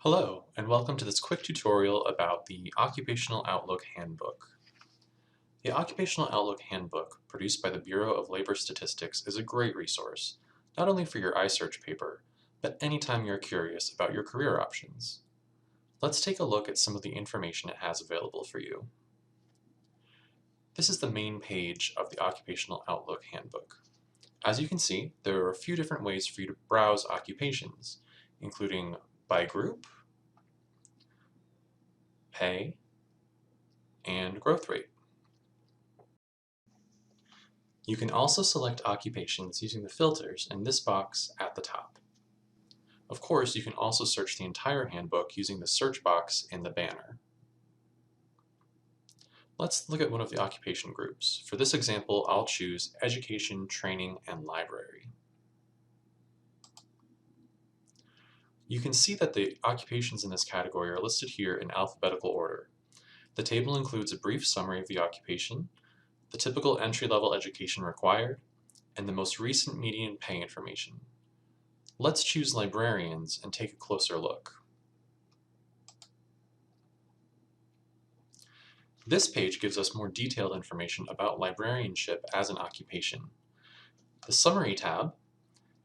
Hello, and welcome to this quick tutorial about the Occupational Outlook Handbook. The Occupational Outlook Handbook, produced by the Bureau of Labor Statistics, is a great resource, not only for your iSearch paper, but anytime you're curious about your career options. Let's take a look at some of the information it has available for you. This is the main page of the Occupational Outlook Handbook. As you can see, there are a few different ways for you to browse occupations, including by group, pay, and growth rate. You can also select occupations using the filters in this box at the top. Of course, you can also search the entire handbook using the search box in the banner. Let's look at one of the occupation groups. For this example, I'll choose Education, Training, and Library. You can see that the occupations in this category are listed here in alphabetical order. The table includes a brief summary of the occupation, the typical entry-level education required, and the most recent median pay information. Let's choose librarians and take a closer look. This page gives us more detailed information about librarianship as an occupation. The Summary tab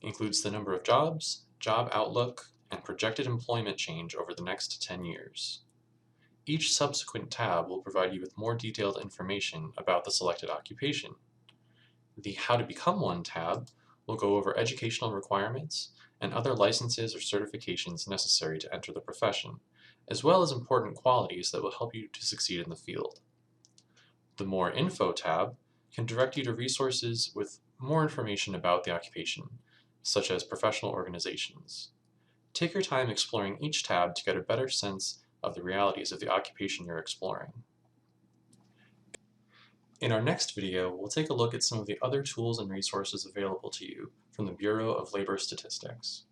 includes the number of jobs, job outlook, and projected employment change over the next 10 years. Each subsequent tab will provide you with more detailed information about the selected occupation. The How to Become One tab will go over educational requirements and other licenses or certifications necessary to enter the profession, as well as important qualities that will help you to succeed in the field. The More Info tab can direct you to resources with more information about the occupation, such as professional organizations. Take your time exploring each tab to get a better sense of the realities of the occupation you're exploring. In our next video, we'll take a look at some of the other tools and resources available to you from the Bureau of Labor Statistics.